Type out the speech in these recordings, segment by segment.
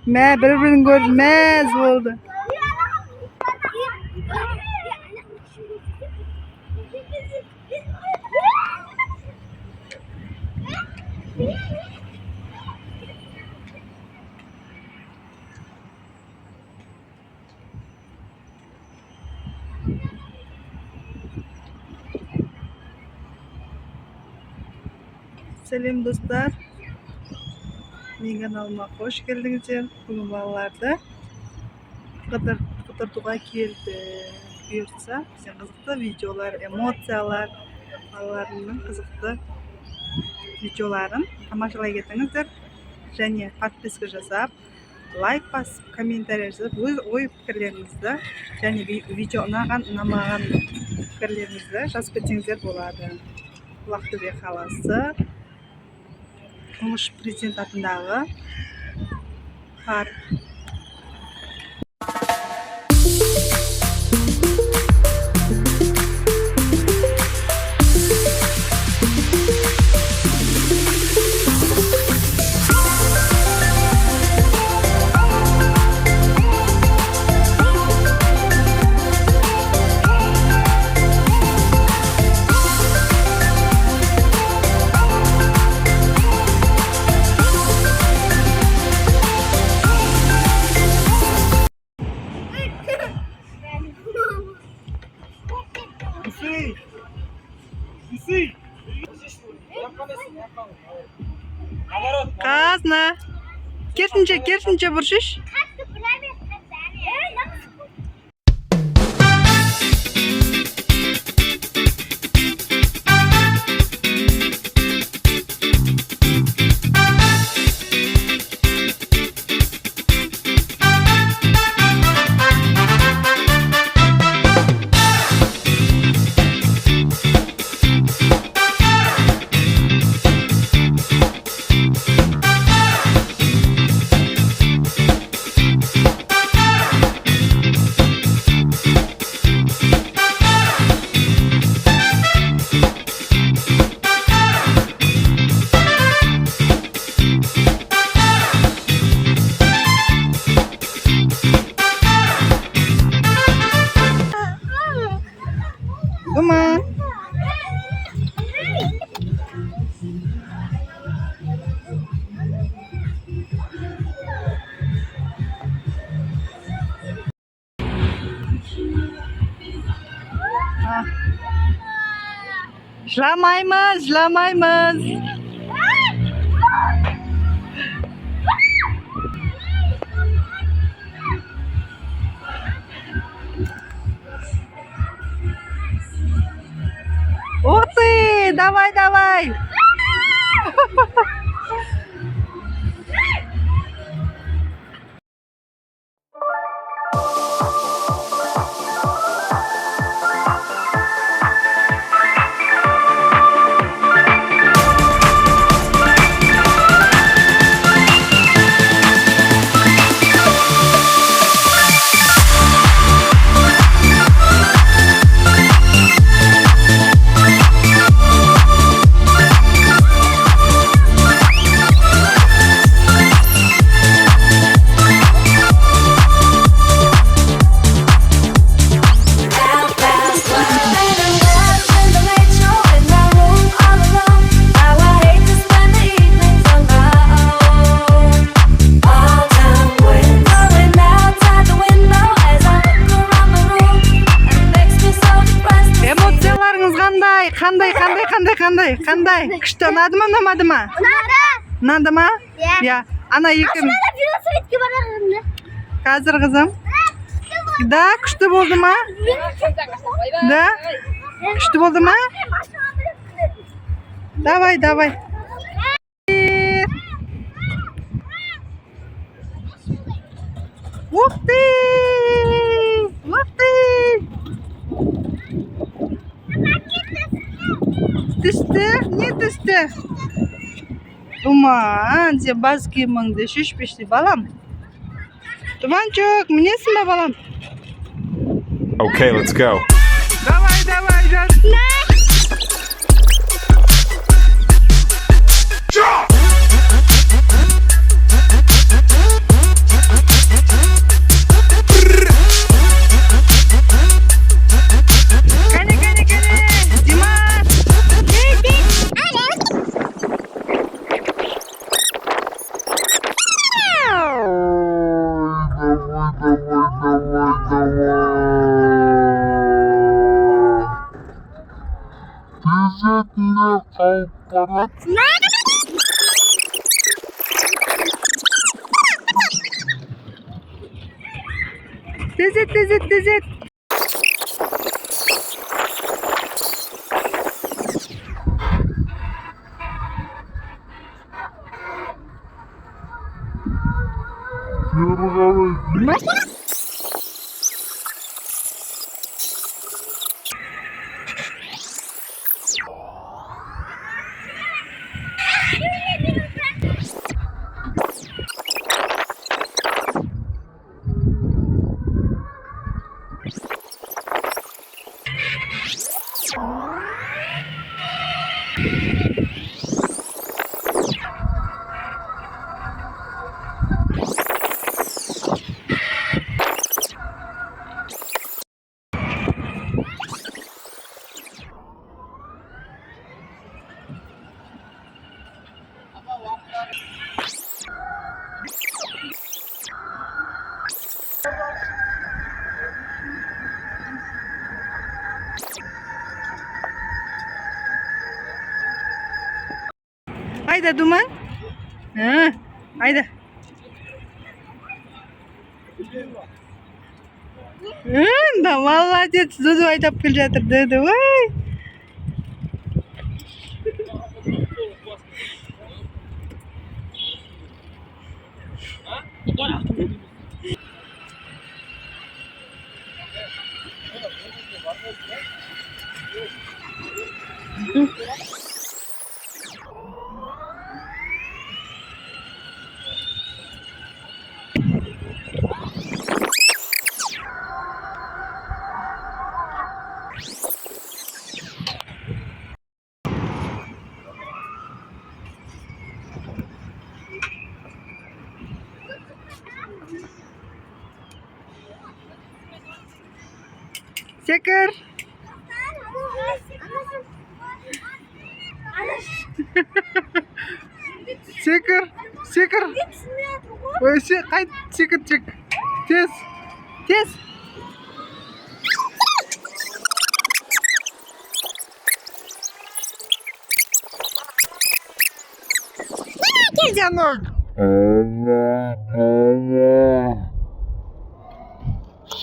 Me bir-birini görmez oldu. Selam dostlar. Mening kanalıma hoş geldingizler. Bugün balalarda Qidırtuğa keldi. Buyursa, bizning qiziqli videolar, emotsiyalar, balalarning qiziqli videolarini tomosha etingizlar. Және подписка жасап, лайк басып, комментарий жазып, өз ой пікірлеріңізді және видео ұнаған пікірлеріңізді жазып кетсеңіздер болады. Ақтөбе қаласы тұңғыш президент атындағы парк. Казна. Керсінше бұршыш. Дума. Жыламаймыз. Ух ты, давай. Қандай? Күшті ұнады ма, ұнамады ма? Ұнады ма? Иә. Ана екі. Қазір қызым. Да, күшті болды ма? Да? Күшті болды ма? Давай. Ух ты! Не түсті? Думан, сен баз киіміңді шешпешті балам. Думанчик, мінесің ба балам? Okay, let's go. Давай, жас. Tezet. Ayda Duman. Ayda. Да, молодец. Dudu aytib kelib жатыр. Dudu. Voy. Секер. Секер. Ой, қайт, секір чек. Тез. Янок.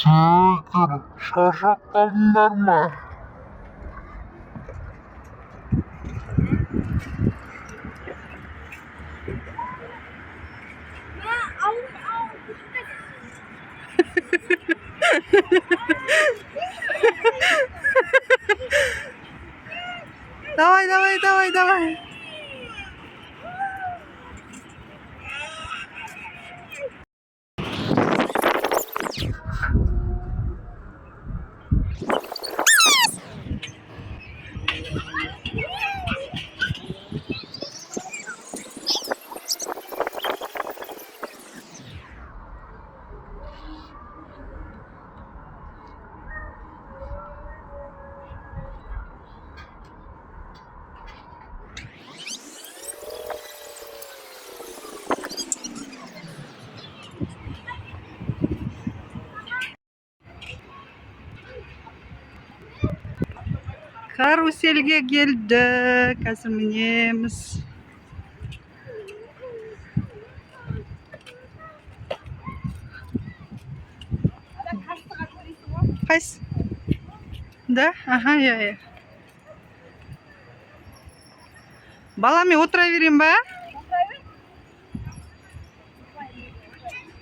Секір, шаршап қалдыңдар ма? Давай. Каруселге келдік. Қазір мінеміз. Қайсы? Да? Ага, я. Бала, мен отыра берем ба?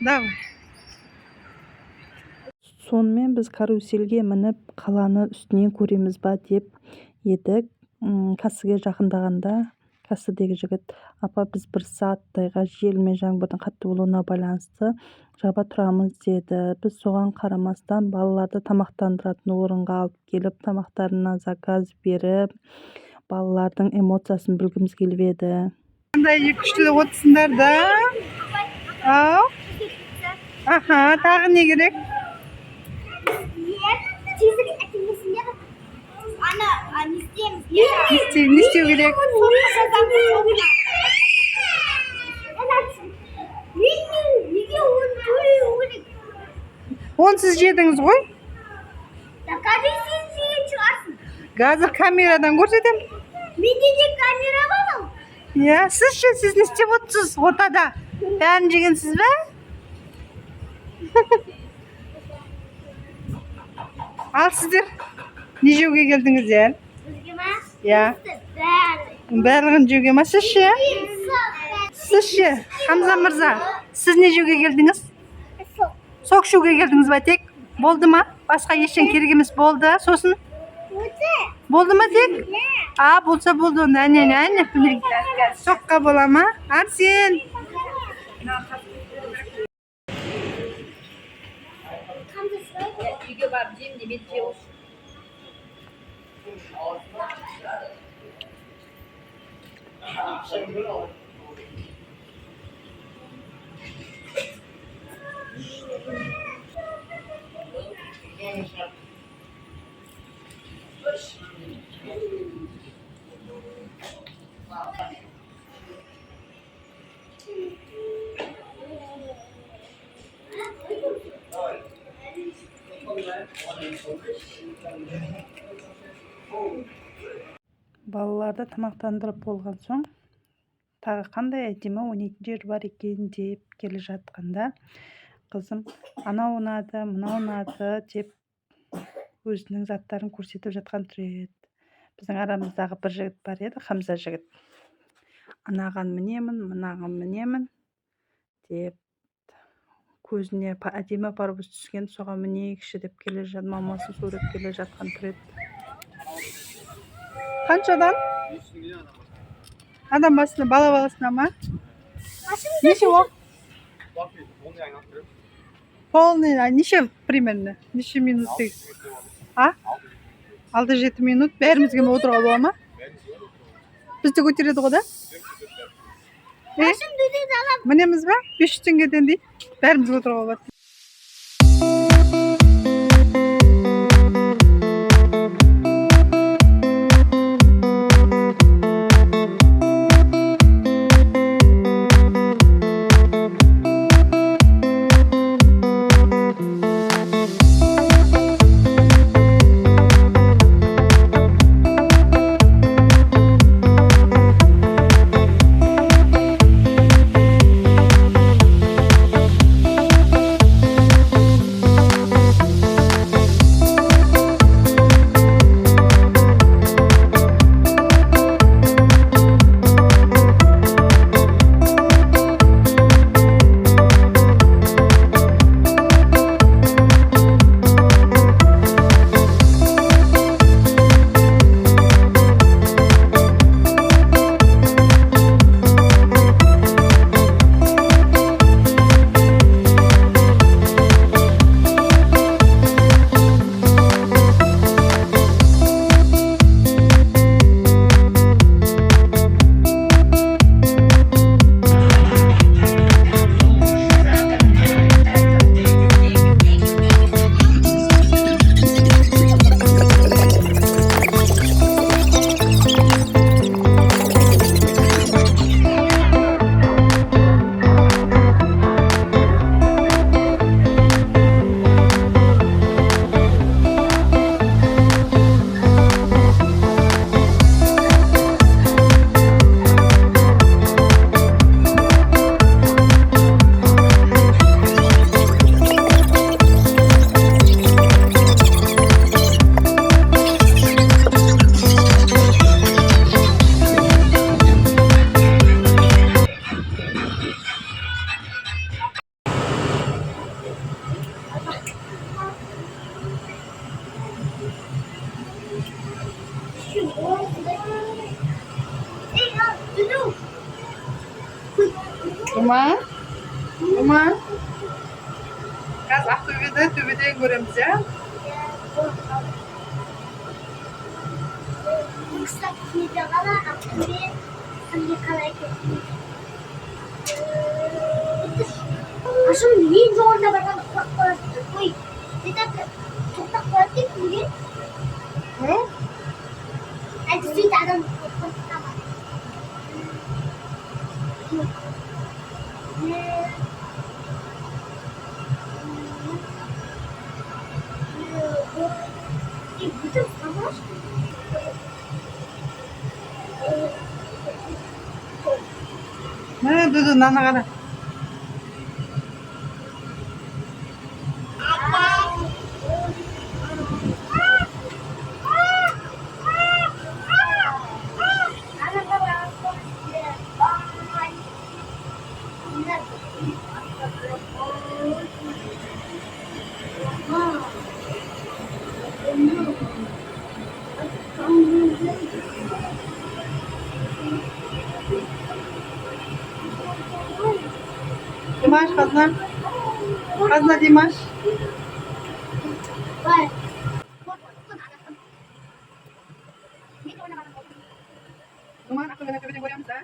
Давай. Сонымен біз каруселге мініп қаланы үстінен көреміз ба деп едік. Кассыге жақындағанда кассадегі жігіт: апа, біз 1 сағаттайға жел мен жаңбырдың қатты болуына байланысты жаба тұрамыз деді. Біз соған қарамастан балаларды тамақтандыратын орынға алып келіп, тамақтарына заказ беріп, балалардың эмоциясын білгіміз келіп еді. Қандай күшті отсыңдар да? Ау? Аха, тағы не керек? Не істеу керек? Онсыз жедіңіз ғой? Қазір камерадан көрсетем. Менде де камера бар. Ya siz ne istеп отырсыз ортада? Бәрін жегенсіз бе? Ал сіздер не жеуге келдіңіздер? Ya. Барлығын жеуге ма? Сіз ше? Хамза мырза, сіз не жеуге келдіңіз? Сок ішуге келдіңіз ба тек? Болды ма? Басқа ештеңе керек емес болды. Сосын? Болды ма тек? Болса болды онда. Әне. Сокқа бола ма? Арсен. Үйге барып жеймін деп ет жеп отыр. Балаларды тамақтандырып болған соң тағы қандай әдемі ойнайтын жер бар екен деп келе жатқанда қызым анау ұнады мынау ұнады деп өзінің заттарын көрсетіп жатқан тұр еді. Біздің арамыздағы бір жігіт бар еді, Хамза жігіт. Анаған мінемін, мынаған мінемін деп көзіне әдемі парбыз түскен, соған мінейікші деп келе жатқан, мамасын сурет келе жатқан тұр еді. Қаншадан? Адам басына, бала баласына ма? Неше уақыт? Полный, неше примерно? Неше минут? 6-7 минут. Бәрімізге отыруға бола ма? Бізді көтереді ғой да? Мінеміз ба? 500 теңгеден дейді. Бәрімізге отыруға болады. Umar. Қазір төбеден көреміз, ja? Ашым ең жоғарында барған құлақ қалады. Ой, тоқтақ қалады деп білген. Әлде сөйті адам тоқтамады. Bütün savaş мынаны қара. Димаш, қазына Димаш. Думан, ақылына төбеден көреміз, да?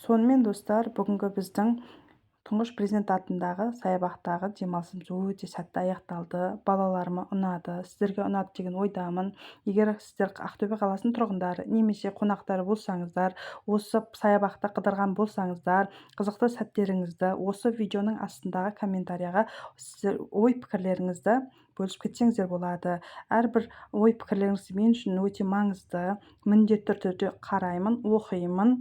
Сонымен достар, бүгінгі біздің тұңғыш президент атындағы саябақтағы демалысымыз өте сәтті аяқталды. Балаларыма ұнады, сіздерге ұнады деген ойдамын. Егер сіздер Ақтөбе қаласының тұрғындары немесе қонақтары болсаңыздар, осы саябақта қыдырған болсаңыздар, қызықты сәттеріңізді осы видеоның астындағы комментарияға сіздер ой-пікірлеріңізді бөлісіп кетсеңіздер болады. Әрбір ой-пікірлеріңіз мен үшін өте маңызды. Міндетті түрде қараймын, оқимын.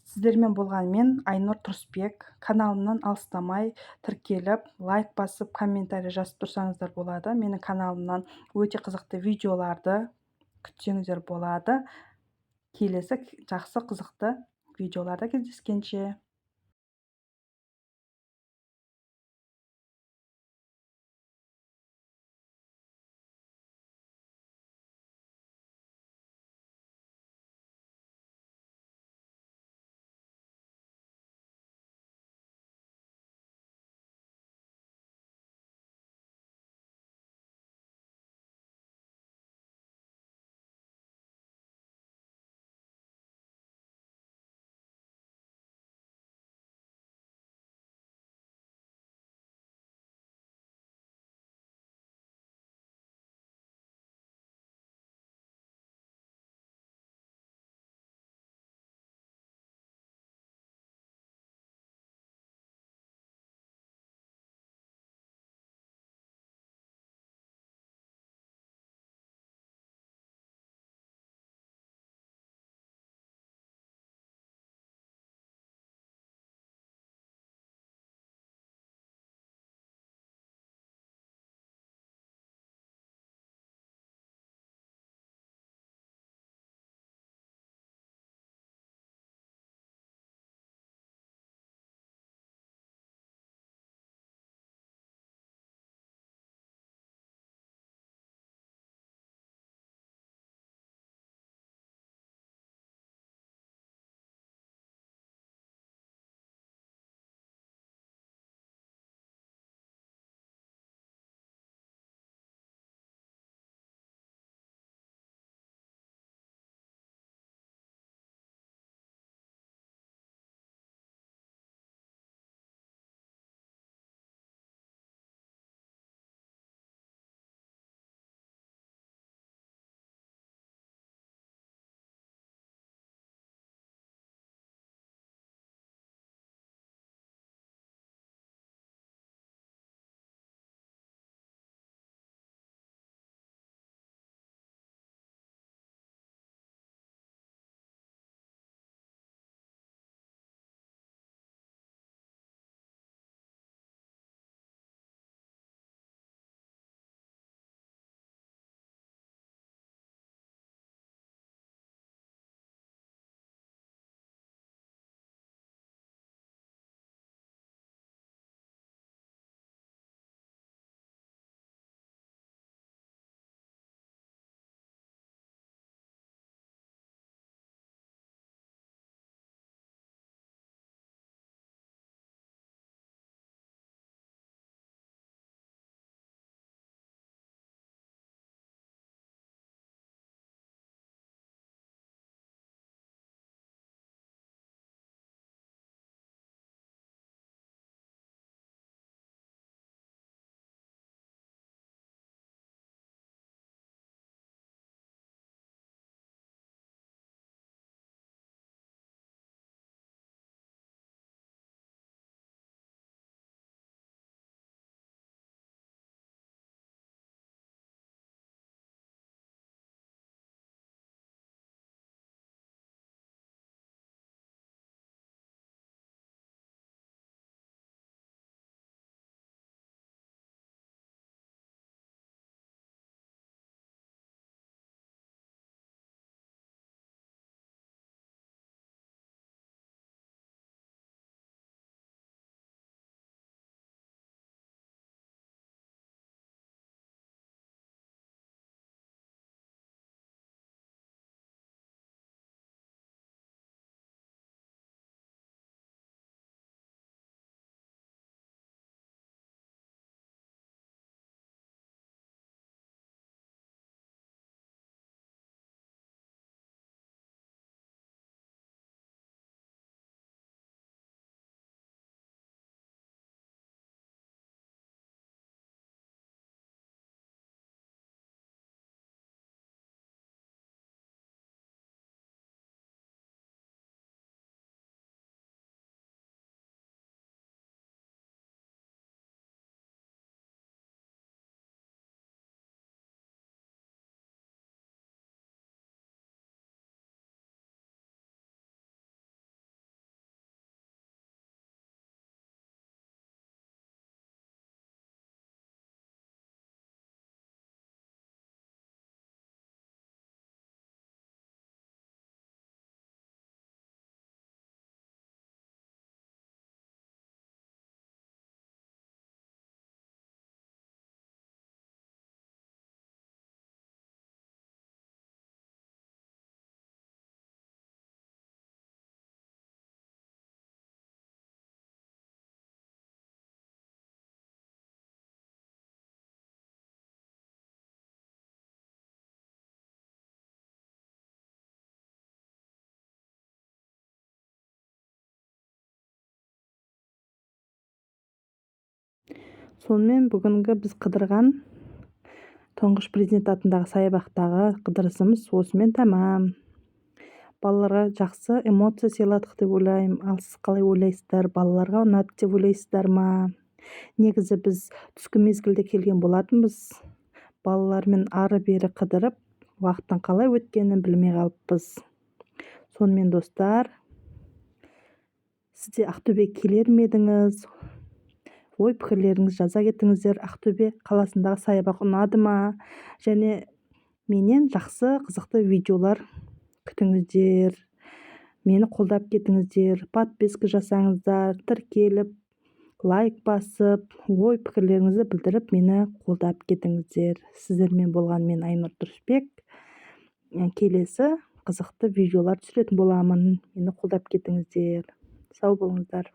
Сіздермен болған мен Айнұр Тұрысбек. Каналымнан алыстамай тіркеліп, лайк басып, комментарий жазып тұрсаңыздар болады. Менің каналымнан өте қызықты видеоларды күтсеңіздер болады. Келесі жақсы қызықты видеоларда кездескенше. Сонымен бүгінгі біз қыдырған тұңғыш президент атындағы саябақтағы қыдырысымыз осымен тәмам. Балаларға жақсы эмоция сыйладық деп ойлаймын. Ал сіз қалай ойлайсыздар? Балаларға ұнады деп ойлайсыздар ма? Негізі біз түскі мезгілде келген болатынбыз. Балалармен ары-бері қыдырып, уақыттың қалай өткенін білмей қалыппыз. Сонымен достар, сіз де Ақтөбе келер ме едіңіз? Ой пікірлеріңізді жаза кетіңіздер. Ақтөбе қаласындағы саябақ ұнады ма? Және менен жақсы қызықты видеолар күтіңіздер. Мені қолдап кетіңіздер. Подписка жасаңыздар, тіркеліп, лайк басып, ой пікірлеріңізді білдіріп, мені қолдап кетіңіздер. Сіздермен болған мен Айнұр Тұрысбек. Келесі қызықты видеолар түсіретін боламын. Мені қолдап кетіңіздер. Сау болыңыздар.